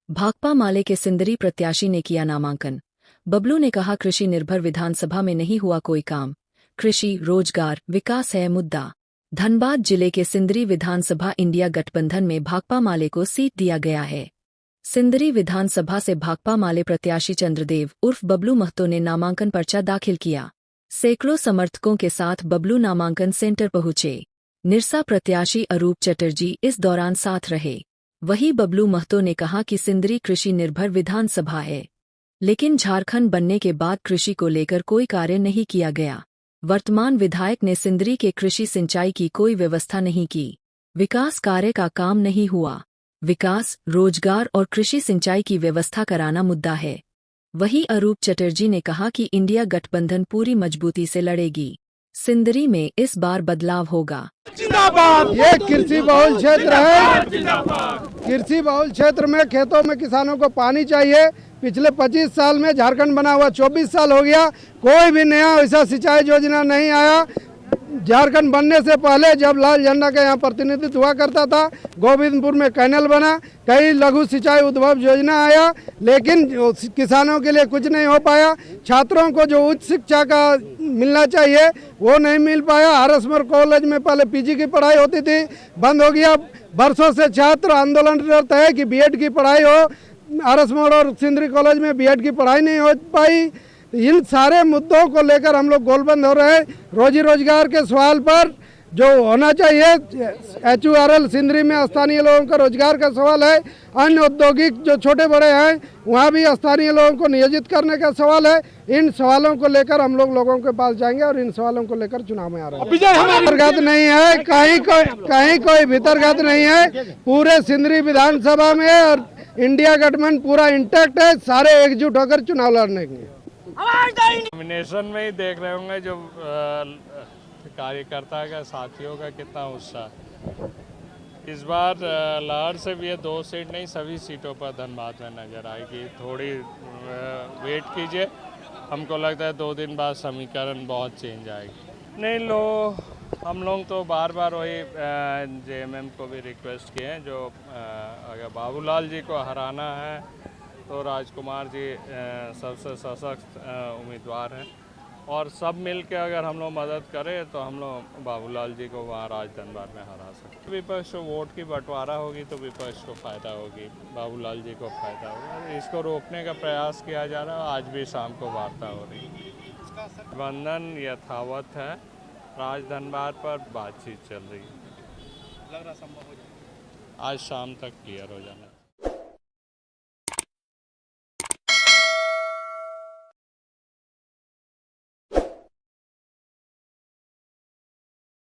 भाकपा माले के सिंदरी प्रत्याशी ने किया नामांकन। बबलू ने कहा, कृषि निर्भर विधानसभा में नहीं हुआ कोई काम, कृषि रोजगार विकास है मुद्दा। धनबाद जिले के सिंदरी विधानसभा इंडिया गठबंधन में भाकपा माले को सीट दिया गया है। सिंदरी विधानसभा से भाकपा माले प्रत्याशी चंद्रदेव उर्फ बबलू महतो ने नामांकन पर्चा दाखिल किया। सैकड़ों समर्थकों के साथ बबलू नामांकन सेंटर पहुंचे। निरसा प्रत्याशी अरूप चटर्जी इस दौरान साथ रहे। वहीं बबलू महतो ने कहा कि सिंदरी कृषि निर्भर विधानसभा है, लेकिन झारखंड बनने के बाद कृषि को लेकर कोई कार्य नहीं किया गया। वर्तमान विधायक ने सिंदरी के कृषि सिंचाई की कोई व्यवस्था नहीं की, विकास कार्य का काम नहीं हुआ। विकास, रोजगार और कृषि सिंचाई की व्यवस्था कराना मुद्दा है। वहीं अरूप चटर्जी ने कहा कि इंडिया गठबंधन पूरी मजबूती से लड़ेगी। सिंदरी में इस बार बदलाव होगा। ये कृषि बहुल क्षेत्र है। कृषि बहुल क्षेत्र में खेतों में किसानों को पानी चाहिए। पिछले 25 साल में झारखंड बना हुआ 24 साल हो गया, कोई भी नया ऐसा सिंचाई योजना नहीं आया। झारखंड बनने से पहले जब लाल झंडा का यहाँ प्रतिनिधित्व हुआ करता था, गोविंदपुर में कैनल बना, कई लघु सिंचाई उद्भव योजना आया, लेकिन किसानों के लिए कुछ नहीं हो पाया। छात्रों को जो उच्च शिक्षा का मिलना चाहिए वो नहीं मिल पाया। आरएसमर कॉलेज में पहले पीजी की पढ़ाई होती थी, बंद हो गया। वर्षों से छात्र आंदोलन करते हैं कि बीएड की पढ़ाई हो। आरएसमर और सिंदरी कॉलेज में बीएड की पढ़ाई नहीं हो पाई। इन सारे मुद्दों को लेकर हम लोग गोलबंद हो रहे हैं। रोजी रोजगार के सवाल पर जो होना चाहिए, HURL सिंदरी में स्थानीय लोगों का रोजगार का सवाल है। अन्य औद्योगिक जो छोटे बड़े हैं वहाँ भी स्थानीय लोगों को नियोजित करने का सवाल है। इन सवालों को लेकर हम लोगों के पास जाएंगे और इन सवालों को लेकर चुनाव में आ रहे हैं। भीतरघात नहीं है, कहीं कोई भीतरघात नहीं है। पूरे सिंदरी विधानसभा में और इंडिया गठबंधन पूरा इंटैक्ट है। सारे एकजुट होकर चुनाव लड़ने के लिए नॉमिनेशन में ही देख रहे होंगे जो कार्यकर्ता का, साथियों का कितना उत्साह। इस बार लाहौर से भी ये 2 सीट नहीं, सभी सीटों पर धनबाद में नजर आएगी। थोड़ी वेट कीजिए, हमको लगता है 2 दिन बाद समीकरण बहुत चेंज आएगी। नहीं हम लोग तो बार बार वही JMM को भी रिक्वेस्ट किए हैं, जो अगर बाबूलाल जी को हराना है तो राजकुमार जी सबसे सशक्त उम्मीदवार हैं, और सब मिल के अगर हम लोग मदद करें तो हम लोग बाबूलाल जी को वहाँ राजधनबाद में हरा सकते। विपक्ष को वोट की बंटवारा होगी तो विपक्ष को फ़ायदा होगी, बाबूलाल जी को फ़ायदा होगा। इसको रोकने का प्रयास किया जा रहा है। आज भी शाम को वार्ता हो रही है। बंधन यथावत है, राजधनबाद पर बातचीत चल रही है। लग रहा संभव हो जाए, आज शाम तक क्लियर हो जाना।